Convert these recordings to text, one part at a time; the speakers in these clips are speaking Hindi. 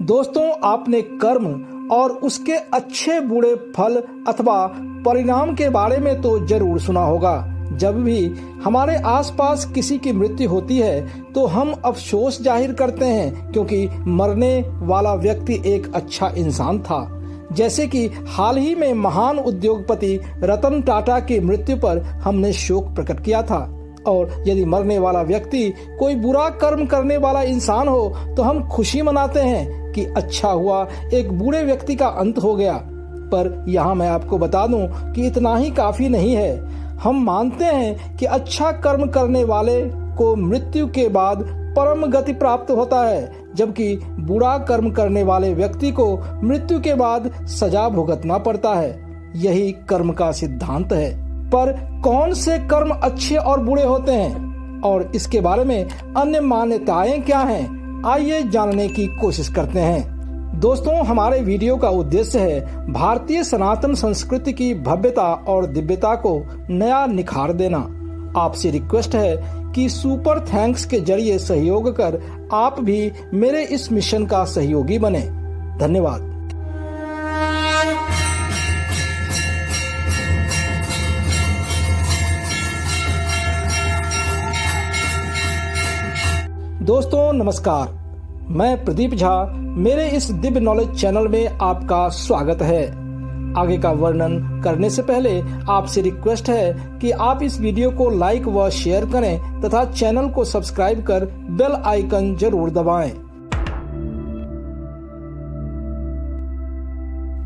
दोस्तों, आपने कर्म और उसके अच्छे बुरे फल अथवा परिणाम के बारे में तो जरूर सुना होगा। जब भी हमारे आसपास किसी की मृत्यु होती है तो हम अफसोस जाहिर करते हैं, क्योंकि मरने वाला व्यक्ति एक अच्छा इंसान था। जैसे कि हाल ही में महान उद्योगपति रतन टाटा की मृत्यु पर हमने शोक प्रकट किया था। और यदि मरने वाला व्यक्ति कोई बुरा कर्म करने वाला इंसान हो तो हम खुशी मनाते हैं कि अच्छा हुआ, एक बुरे व्यक्ति का अंत हो गया। पर यहाँ मैं आपको बता दूं कि इतना ही काफी नहीं है। हम मानते हैं कि अच्छा कर्म करने वाले को मृत्यु के बाद परम गति प्राप्त होता है, जबकि बुरा कर्म करने वाले व्यक्ति को मृत्यु के बाद सजा भुगतना पड़ता है। यही कर्म का सिद्धांत है। पर कौन से कर्म अच्छे और बुरे होते हैं और इसके बारे में अन्य मान्यताएं क्या हैं, आइए जानने की कोशिश करते हैं। दोस्तों, हमारे वीडियो का उद्देश्य है भारतीय सनातन संस्कृति की भव्यता और दिव्यता को नया निखार देना। आपसे रिक्वेस्ट है कि सुपर थैंक्स के जरिए सहयोग कर आप भी मेरे इस मिशन का सहयोगी बने। धन्यवाद। दोस्तों नमस्कार, मैं प्रदीप झा। मेरे इस दिव्य नॉलेज चैनल में आपका स्वागत है। आगे का वर्णन करने से पहले आपसे रिक्वेस्ट है कि आप इस वीडियो को लाइक व शेयर करें तथा चैनल को सब्सक्राइब कर बेल आइकन जरूर दबाएं।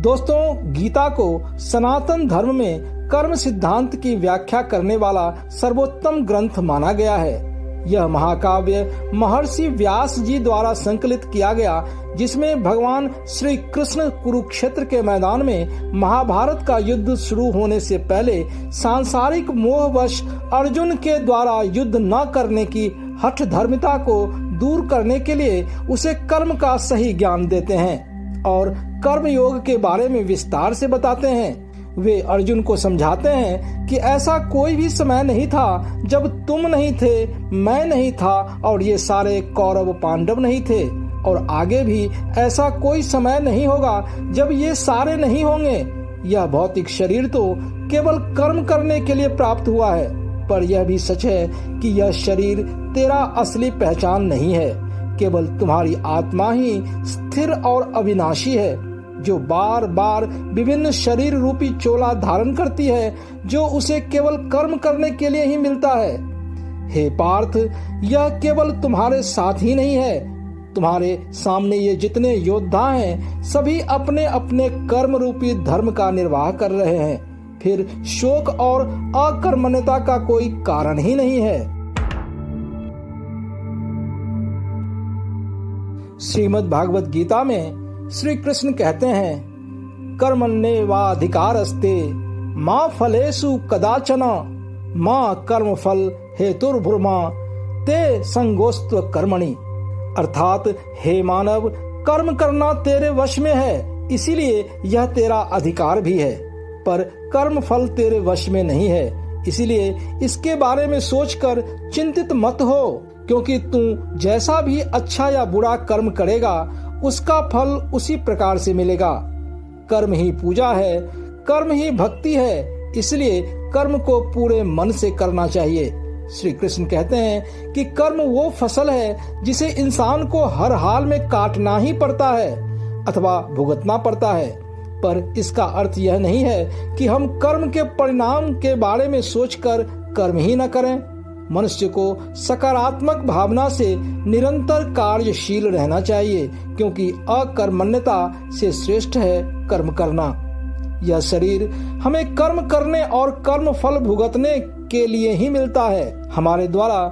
दोस्तों, गीता को सनातन धर्म में कर्म सिद्धांत की व्याख्या करने वाला सर्वोत्तम ग्रंथ माना गया है। यह महाकाव्य महर्षि व्यास जी द्वारा संकलित किया गया, जिसमें भगवान श्री कृष्ण कुरुक्षेत्र के मैदान में महाभारत का युद्ध शुरू होने से पहले सांसारिक मोहवश अर्जुन के द्वारा युद्ध न करने की हठ धर्मिता को दूर करने के लिए उसे कर्म का सही ज्ञान देते हैं और कर्म योग के बारे में विस्तार से बताते हैं। वे अर्जुन को समझाते हैं कि ऐसा कोई भी समय नहीं था जब तुम नहीं थे, मैं नहीं था और ये सारे कौरव पांडव नहीं थे, और आगे भी ऐसा कोई समय नहीं होगा जब ये सारे नहीं होंगे। यह भौतिक शरीर तो केवल कर्म करने के लिए प्राप्त हुआ है, पर यह भी सच है कि यह शरीर तेरा असली पहचान नहीं है। केवल तुम्हारी आत्मा ही स्थिर और अविनाशी है, जो बार बार विभिन्न शरीर रूपी चोला धारण करती है, जो उसे केवल कर्म करने के लिए ही मिलता है। हे पार्थ, यह केवल तुम्हारे साथ ही नहीं है। तुम्हारे सामने ये जितने योद्धा हैं, सभी अपने अपने कर्म रूपी धर्म का निर्वाह कर रहे हैं। फिर शोक और अकर्मण्यता का कोई कारण ही नहीं है। श्रीमद् भागवत गीता में श्री कृष्ण कहते हैं, कर्मण्येवाधिकारस्ते मां फलेषु कदाचन मां कर्म फल हेतुर्भुर्मा ते संगोस्त्व कर्मणि। अर्थात हे मानव, कर्म करना तेरे वश में है, इसीलिए यह तेरा अधिकार भी है, पर कर्म फल तेरे वश में नहीं है। इसीलिए इसके बारे में सोचकर चिंतित मत हो, क्योंकि तू जैसा भी अच्छा या बुरा कर्म करेगा उसका फल उसी प्रकार से मिलेगा। कर्म ही पूजा है, कर्म ही भक्ति है, इसलिए कर्म को पूरे मन से करना चाहिए। श्री कृष्ण कहते हैं कि कर्म वो फसल है जिसे इंसान को हर हाल में काटना ही पड़ता है अथवा भुगतना पड़ता है। पर इसका अर्थ यह नहीं है कि हम कर्म के परिणाम के बारे में सोचकर कर्म ही न करें। मनुष्य को सकारात्मक भावना से निरंतर कार्यशील रहना चाहिए, क्योंकि अकर्मण्यता से श्रेष्ठ है कर्म करना। यह शरीर हमें कर्म करने और कर्म फल भुगतने के लिए ही मिलता है। हमारे द्वारा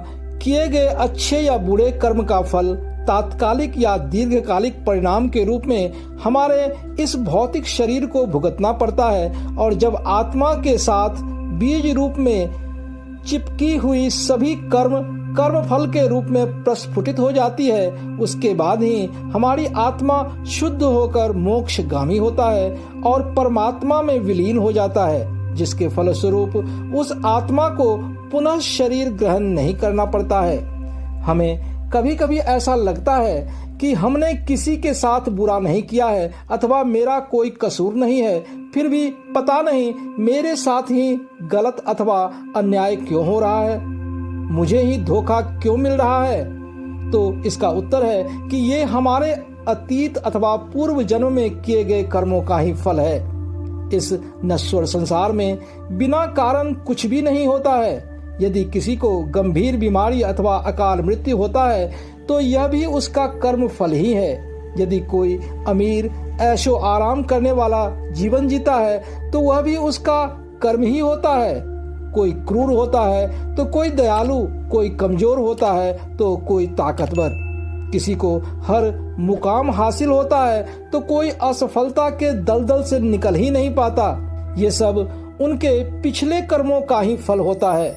किए गए अच्छे या बुरे कर्म का फल तात्कालिक या दीर्घकालिक परिणाम के रूप में हमारे इस भौतिक शरीर को भुगतना पड़ता है, और जब आत्मा के साथ बीज रूप में चिपकी हुई सभी कर्म फल के रूप में प्रस्फुटित हो जाती है, उसके बाद ही हमारी आत्मा शुद्ध होकर मोक्षगामी होता है और परमात्मा में विलीन हो जाता है, जिसके फलस्वरूप उस आत्मा को पुनः शरीर ग्रहण नहीं करना पड़ता है। हमें कभी कभी ऐसा लगता है कि हमने किसी के साथ बुरा नहीं किया है अथवा मेरा कोई कसूर नहीं है, फिर भी पता नहीं मेरे साथ ही गलत अथवा अन्याय क्यों हो रहा है, मुझे ही धोखा क्यों मिल रहा है। तो इसका उत्तर है कि ये हमारे अतीत अथवा पूर्व जन्म में किए गए कर्मों का ही फल है। इस नश्वर संसार में बिना कारण कुछ भी नहीं होता है। यदि किसी को गंभीर बीमारी अथवा अकाल मृत्यु होता है तो यह भी उसका कर्म फल ही है। यदि कोई अमीर ऐशो आराम करने वाला जीवन जीता है तो वह भी उसका कर्म ही होता है। कोई क्रूर होता है तो कोई दयालु, कोई कमजोर होता है तो कोई ताकतवर, किसी को हर मुकाम हासिल होता है तो कोई असफलता के दलदल से निकल ही नहीं पाता। ये सब उनके पिछले कर्मों का ही फल होता है।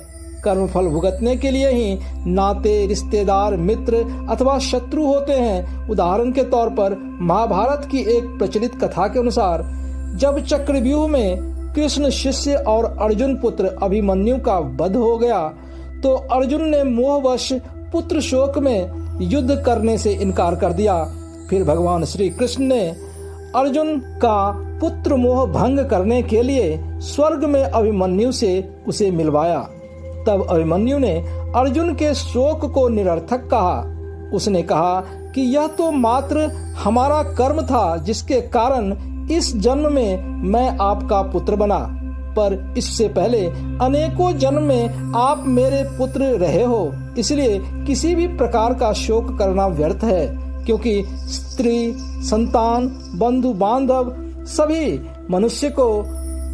कर्म फल भुगतने के लिए ही नाते, रिश्तेदार, मित्र अथवा शत्रु होते हैं। उदाहरण के तौर पर महाभारत की एक प्रचलित कथा के अनुसार जब चक्रव्यूह में कृष्ण शिष्य और अर्जुन पुत्र अभिमन्यु का वध हो गया तो अर्जुन ने मोहवश पुत्र शोक में युद्ध करने से इनकार कर दिया। फिर भगवान श्री कृष्ण ने अर्जुन का पुत्र मोह भंग करने के लिए स्वर्ग में अभिमन्यु से उसे मिलवाया। तब अभिमन्यु ने अर्जुन के शोक को निरर्थक कहा। उसने कहा कि यह तो मात्र हमारा कर्म था जिसके कारण इस जन्म में मैं आपका पुत्र बना, पर इससे पहले अनेकों जन्म में आप मेरे पुत्र रहे हो, इसलिए किसी भी प्रकार का शोक करना व्यर्थ है, क्योंकि स्त्री, संतान, बंधु बांधव सभी मनुष्य को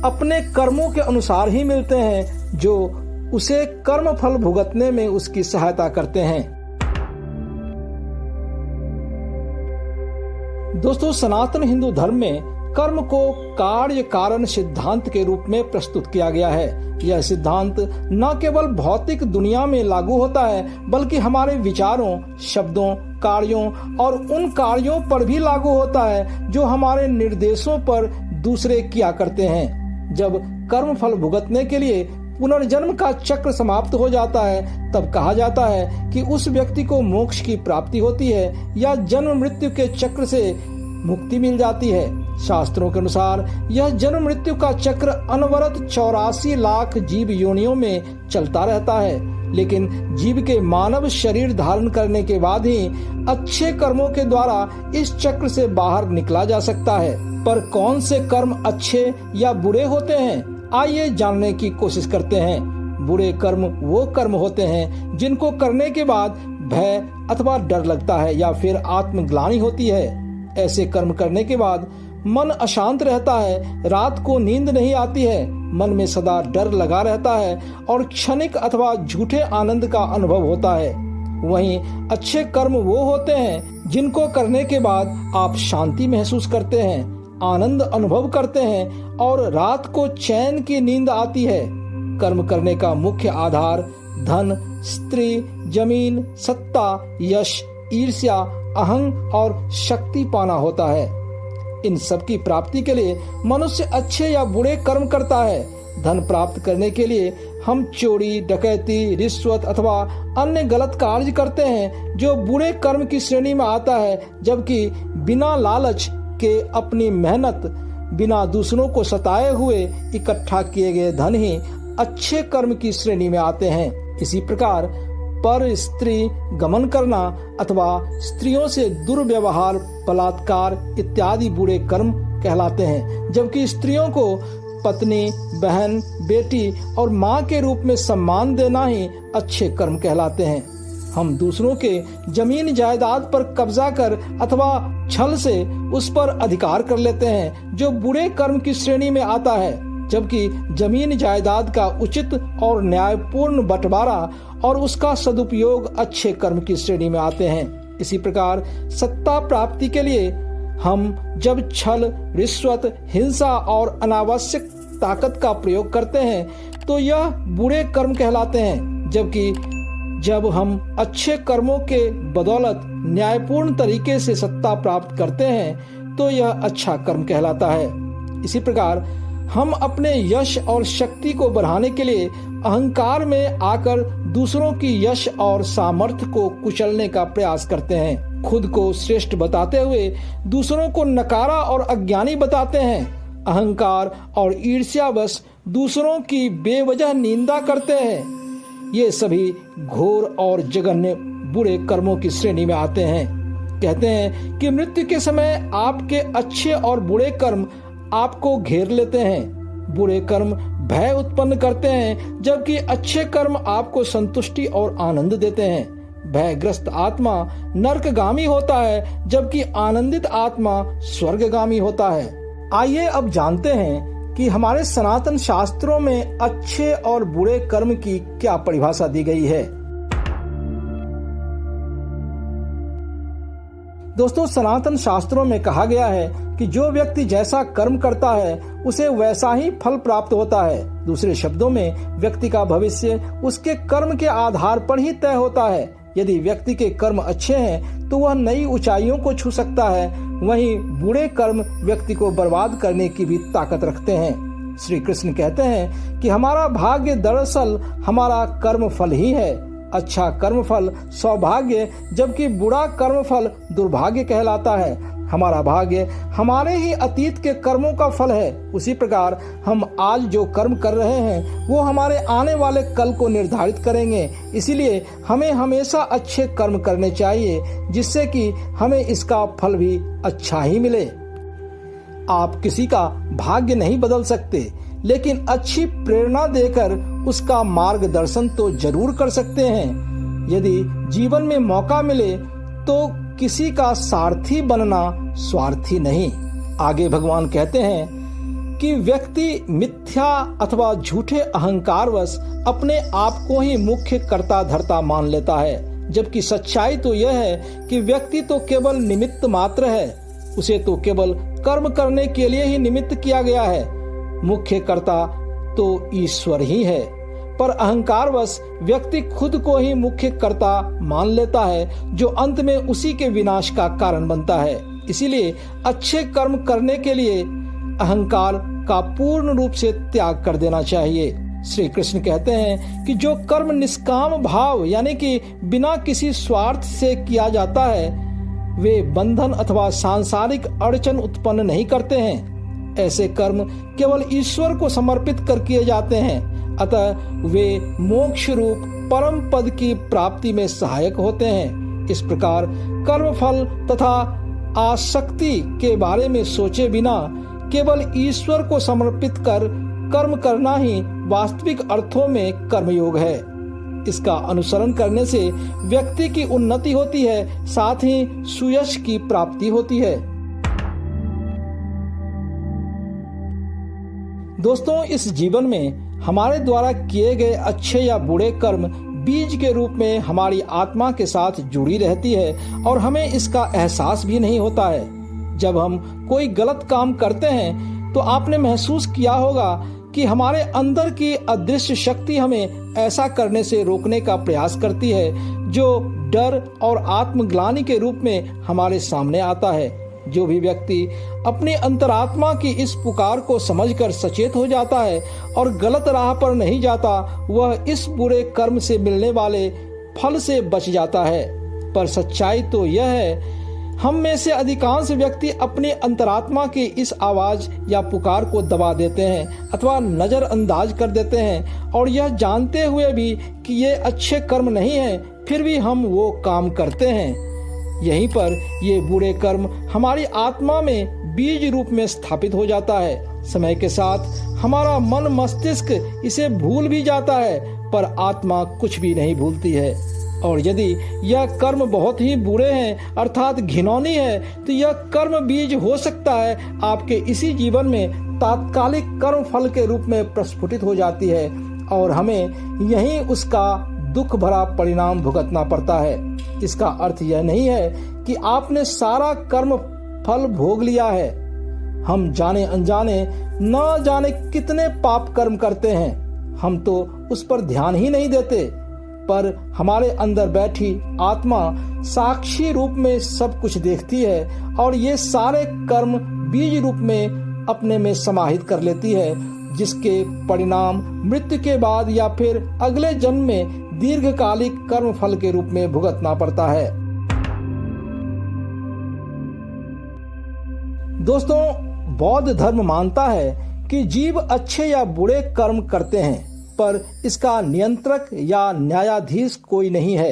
अपने कर्मों के अनुसार ही मिलते हैं, जो उसे कर्म फल भुगतने में उसकी सहायता करते हैं। दोस्तों, सनातन हिंदू धर्म में कर्म को कार्य कारण सिद्धांत के रूप में प्रस्तुत किया गया है। यह सिद्धांत न केवल भौतिक दुनिया में लागू होता है बल्कि हमारे विचारों, शब्दों, कार्यों और उन कार्यों पर भी लागू होता है जो हमारे निर्देशों पर दूसरे किया करते हैं। जब कर्म फल भुगतने के लिए पुनर्जन्म का चक्र समाप्त हो जाता है तब कहा जाता है कि उस व्यक्ति को मोक्ष की प्राप्ति होती है या जन्म मृत्यु के चक्र से मुक्ति मिल जाती है। शास्त्रों के अनुसार यह जन्म मृत्यु का चक्र अनवरत 84 लाख जीव योनियों में चलता रहता है, लेकिन जीव के मानव शरीर धारण करने के बाद ही अच्छे कर्मों के द्वारा इस चक्र से बाहर निकला जा सकता है। पर कौन से कर्म अच्छे या बुरे होते हैं, आइए जानने की कोशिश करते हैं। बुरे कर्म वो कर्म होते हैं जिनको करने के बाद भय अथवा डर लगता है या फिर आत्मग्लानि होती है। ऐसे कर्म करने के बाद मन अशांत रहता है, रात को नींद नहीं आती है, मन में सदा डर लगा रहता है और क्षणिक अथवा झूठे आनंद का अनुभव होता है। वहीं अच्छे कर्म वो होते हैं जिनको करने के बाद आप शांति महसूस करते हैं, आनंद अनुभव करते हैं और रात को चैन की नींद आती है। कर्म करने का मुख्य आधार धन, स्त्री, जमीन, सत्ता, यश, ईर्ष्या, अहंग और शक्ति पाना होता है। इन सब की प्राप्ति के लिए मनुष्य अच्छे या बुरे कर्म करता है। धन प्राप्त करने के लिए हम चोरी, डकैती, रिश्वत अथवा अन्य गलत कार्य करते हैं जो बुरे कर्म की श्रेणी में आता है, जबकि बिना लालच के अपनी मेहनत, बिना दूसरों को सताए हुए इकट्ठा किए गए धन ही अच्छे कर्म की श्रेणी में आते हैं। इसी प्रकार पर स्त्री गमन करना अथवा स्त्रियों से दुर्व्यवहार, बलात्कार इत्यादि बुरे कर्म कहलाते हैं, जबकि स्त्रियों को पत्नी, बहन, बेटी और माँ के रूप में सम्मान देना ही अच्छे कर्म कहलाते हैं। हम दूसरों के जमीन जायदाद पर कब्जा कर अथवा छल से उस पर अधिकार कर लेते हैं, जो बुरे कर्म की श्रेणी में आता है, जबकि जमीन जायदाद का उचित और न्यायपूर्ण बंटवारा और उसका सदुपयोग अच्छे कर्म की श्रेणी में आते हैं। इसी प्रकार सत्ता प्राप्ति के लिए हम जब छल, रिश्वत, हिंसा और अनावश्यक ताकत का प्रयोग करते हैं तो यह बुरे कर्म कहलाते हैं, जबकि जब हम अच्छे कर्मों के बदौलत न्यायपूर्ण तरीके से सत्ता प्राप्त करते हैं तो यह अच्छा कर्म कहलाता है। इसी प्रकार हम अपने यश और शक्ति को बढ़ाने के लिए अहंकार में आकर दूसरों की यश और सामर्थ्य को कुचलने का प्रयास करते हैं। खुद को श्रेष्ठ बताते हुए दूसरों को नकारा और अज्ञानी बताते हैं। अहंकार और ईर्ष्यावश दूसरों की बेवजह निंदा करते हैं। ये सभी घोर और जघन्य बुरे कर्मों की श्रेणी में आते हैं। कहते हैं कि मृत्यु के समय आपके अच्छे और बुरे कर्म आपको घेर लेते हैं। बुरे कर्म भय उत्पन्न करते हैं, जबकि अच्छे कर्म आपको संतुष्टि और आनंद देते हैं। भयग्रस्त आत्मा नरकगामी होता है, जबकि आनंदित आत्मा स्वर्गगामी होता है। आइए अब जानते हैं कि हमारे सनातन शास्त्रों में अच्छे और बुरे कर्म की क्या परिभाषा दी गई है। दोस्तों, सनातन शास्त्रों में कहा गया है कि जो व्यक्ति जैसा कर्म करता है उसे वैसा ही फल प्राप्त होता है। दूसरे शब्दों में व्यक्ति का भविष्य उसके कर्म के आधार पर ही तय होता है। यदि व्यक्ति के कर्म अच्छे हैं तो वह नई ऊंचाइयों को छू सकता है, वहीं बुरे कर्म व्यक्ति को बर्बाद करने की भी ताकत रखते हैं। श्री कृष्ण कहते हैं कि हमारा भाग्य दरअसल हमारा कर्म फल ही है। अच्छा कर्मफल सौभाग्य, जबकि बुरा कर्मफल दुर्भाग्य कहलाता है। हमारा भाग्य हमारे ही अतीत के कर्मों का फल है। उसी प्रकार हम आज जो कर्म कर रहे हैं वो हमारे आने वाले कल को निर्धारित करेंगे। इसीलिए हमें हमेशा अच्छे कर्म करने चाहिए, जिससे कि हमें इसका फल भी अच्छा ही मिले। आप किसी का भाग्य नहीं बदल सकते, लेकिन अच्छी प्रेरणा देकर उसका मार्गदर्शन तो जरूर कर सकते हैं। यदि जीवन में मौका मिले तो किसी का सारथी बनना स्वार्थी नहीं। आगे भगवान कहते हैं कि व्यक्ति मिथ्या अथवा झूठे अहंकारवश अपने आप को ही मुख्य कर्ता धर्ता मान लेता है, जबकि सच्चाई तो यह है कि व्यक्ति तो केवल निमित्त मात्र है। उसे तो केवल कर्म करने के लिए ही निमित्त किया गया है। मुख्य कर्ता तो ईश्वर ही है, पर अहंकारवश व्यक्ति खुद को ही मुख्य कर्ता मान लेता है, जो अंत में उसी के विनाश का कारण बनता है। इसीलिए अच्छे कर्म करने के लिए अहंकार का पूर्ण रूप से त्याग कर देना चाहिए। श्री कृष्ण कहते हैं कि जो कर्म निष्काम भाव यानी कि बिना किसी स्वार्थ से किया जाता है, वे बंधन अथवा सांसारिक अड़चन उत्पन्न नहीं करते हैं। ऐसे कर्म केवल ईश्वर को समर्पित कर किए जाते हैं, अतः वे मोक्ष रूप परम पद की प्राप्ति में सहायक होते हैं। इस प्रकार कर्म फल तथा आसक्ति के बारे में सोचे बिना केवल ईश्वर को समर्पित कर कर्म करना ही वास्तविक अर्थों में कर्मयोग है। इसका अनुसरण करने से व्यक्ति की उन्नति होती है, साथ ही सुयश की प्राप्ति होती है। दोस्तों, इस जीवन में हमारे द्वारा किए गए अच्छे या बुरे कर्म बीज के रूप में हमारी आत्मा के साथ जुड़ी रहती है और हमें इसका एहसास भी नहीं होता है। जब हम कोई गलत काम करते हैं तो आपने महसूस किया होगा कि हमारे अंदर की अदृश्य शक्ति हमें ऐसा करने से रोकने का प्रयास करती है, जो डर और आत्मग्लानि के रूप में हमारे सामने आता है। जो भी व्यक्ति अपनी अंतरात्मा की इस पुकार को समझकर सचेत हो जाता है और गलत राह पर नहीं जाता, वह इस बुरे कर्म से मिलने वाले फल से बच जाता है। पर सच्चाई तो यह है, हम में से अधिकांश व्यक्ति अपने अंतरात्मा की इस आवाज या पुकार को दबा देते हैं अथवा नजरअंदाज कर देते हैं, और यह जानते हुए भी कि ये अच्छे कर्म नहीं है, फिर भी हम वो काम करते हैं। यहीं पर ये बुरे कर्म हमारी आत्मा में बीज रूप में स्थापित हो जाता है। समय के साथ हमारा मन मस्तिष्क इसे भूल भी जाता है, पर आत्मा कुछ भी नहीं भूलती है। और यदि यह कर्म बहुत ही बुरे हैं अर्थात घिनौनी है, तो यह कर्म बीज हो सकता है आपके इसी जीवन में तात्कालिक कर्म फल के रूप में प्रस्फुटित हो जाती है, और हमें यही उसका दुख भरा परिणाम भुगतना पड़ता है। इसका अर्थ यह नहीं है कि आपने सारा कर्म फल भोग लिया है। हम जाने अनजाने न जाने कितने पाप कर्म करते हैं, हम तो उस पर ध्यान ही नहीं देते, पर हमारे अंदर बैठी आत्मा साक्षी रूप में सब कुछ देखती है, और ये सारे कर्म बीज रूप में अपने में समाहित कर लेती है, जिसके परिणाम मृत्यु के बाद या फिर अगले जन्म में दीर्घकालिक कर्म फल के रूप में भुगतना पड़ता है। दोस्तों, बौद्ध धर्म मानता है कि जीव अच्छे या बुरे कर्म करते हैं, पर इसका नियंत्रक या न्यायाधीश कोई नहीं है,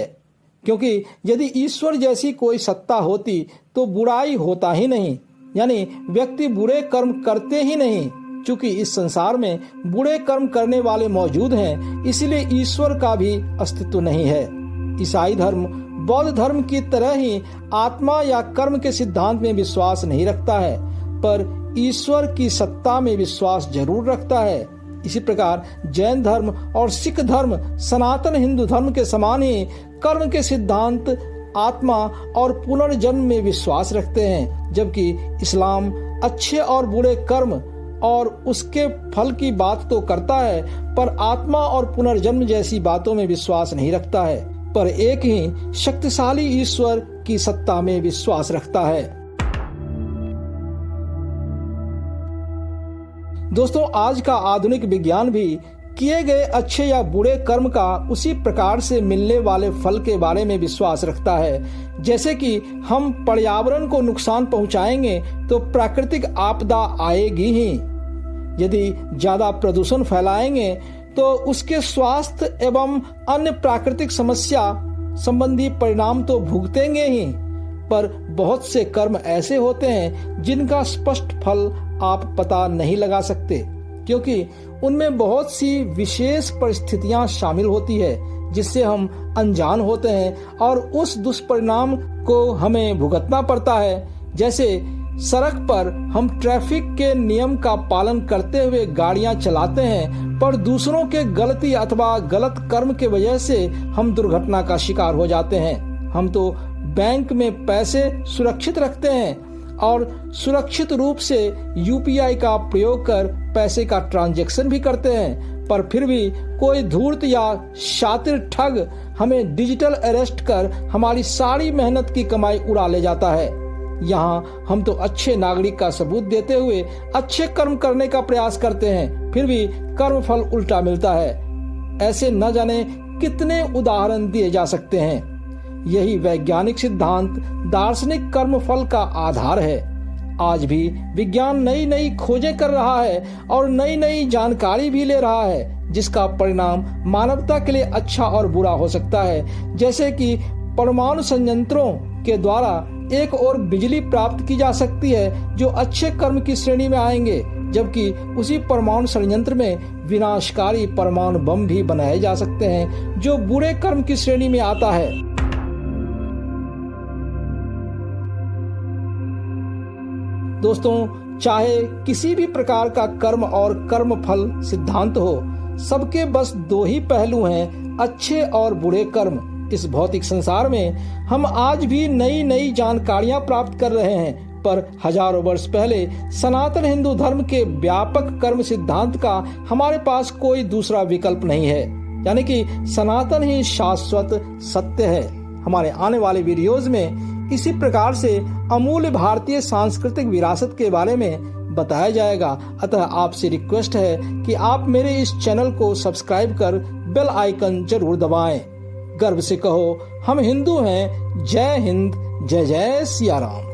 क्योंकि यदि ईश्वर जैसी कोई सत्ता होती तो बुराई होता ही नहीं, यानी व्यक्ति बुरे कर्म करते ही नहीं। चूंकि इस संसार में बुरे कर्म करने वाले मौजूद हैं, इसलिए ईश्वर का भी अस्तित्व नहीं है। ईसाई धर्म बौद्ध धर्म की तरह ही आत्मा या कर्म के सिद्धांत में विश्वास नहीं रखता है, पर ईश्वर की सत्ता में विश्वास जरूर रखता है। इसी प्रकार जैन धर्म और सिख धर्म सनातन हिंदू धर्म के समान ही कर्म के सिद्धांत, आत्मा और पुनर्जन्म में विश्वास रखते हैं, जबकि इस्लाम अच्छे और बुरे कर्म और उसके फल की बात तो करता है, पर आत्मा और पुनर्जन्म जैसी बातों में विश्वास नहीं रखता है, पर एक ही शक्तिशाली ईश्वर की सत्ता में विश्वास रखता है। दोस्तों, आज का आधुनिक विज्ञान भी किए गए अच्छे या बुरे कर्म का उसी प्रकार से मिलने वाले फल के बारे में विश्वास रखता है। जैसे कि हम पर्यावरण को नुकसान पहुंचाएंगे तो प्राकृतिक आपदा आएगी ही। यदि ज्यादा प्रदूषण फैलाएंगे तो उसके स्वास्थ्य एवं अन्य प्राकृतिक समस्या संबंधी परिणाम तो भुगतेंगे ही, पर बहुत से कर्म ऐसे होते हैं जिनका स्पष्ट फल आप पता नहीं लगा सकते, क्योंकि उनमें बहुत सी विशेष परिस्थितियां शामिल होती है जिससे हम अनजान होते हैं और उस दुष्परिणाम को हमें भुगतना पड़ता है। जैसे सड़क पर हम ट्रैफिक के नियम का पालन करते हुए गाड़ियां चलाते हैं, पर दूसरों के गलती अथवा गलत कर्म के वजह से हम दुर्घटना का शिकार हो जाते हैं। हम तो बैंक में पैसे सुरक्षित रखते हैं और सुरक्षित रूप से यूपीआई का प्रयोग कर पैसे का ट्रांजैक्शन भी करते हैं, पर फिर भी कोई धूर्त या शातिर ठग हमें डिजिटल अरेस्ट कर हमारी सारी मेहनत की कमाई उड़ा ले जाता है। यहाँ हम तो अच्छे नागरिक का सबूत देते हुए अच्छे कर्म करने का प्रयास करते हैं, फिर भी कर्म फल उल्टा मिलता है। ऐसे न जाने कितने उदाहरण दिए जा सकते हैं। यही वैज्ञानिक सिद्धांत दार्शनिक कर्म फल का आधार है। आज भी विज्ञान नई नई खोजें कर रहा है और नई नई जानकारी भी ले रहा है, जिसका परिणाम मानवता के लिए अच्छा और बुरा हो सकता है। जैसे कि परमाणु संयंत्रों के द्वारा एक और बिजली प्राप्त की जा सकती है जो अच्छे कर्म की श्रेणी में आएंगे, जबकि उसी परमाणु संयंत्र में विनाशकारी परमाणु बम भी बनाए जा सकते हैं जो बुरे कर्म की श्रेणी में आता है। दोस्तों, चाहे किसी भी प्रकार का कर्म और कर्म फल सिद्धांत हो, सबके बस दो ही पहलू हैं, अच्छे और बुरे कर्म। इस भौतिक संसार में हम आज भी नई नई जानकारियां प्राप्त कर रहे हैं, पर हजारों वर्ष पहले सनातन हिंदू धर्म के व्यापक कर्म सिद्धांत का हमारे पास कोई दूसरा विकल्प नहीं है, यानी कि सनातन ही शाश्वत सत्य है। हमारे आने वाले वीडियोज में इसी प्रकार से अमूल्य भारतीय सांस्कृतिक विरासत के बारे में बताया जाएगा। अतः आपसे रिक्वेस्ट है कि आप मेरे इस चैनल को सब्सक्राइब कर बेल आइकन जरूर दबाएं। गर्व से कहो, हम हिंदू हैं। जय हिंद, जय जय सिया राम।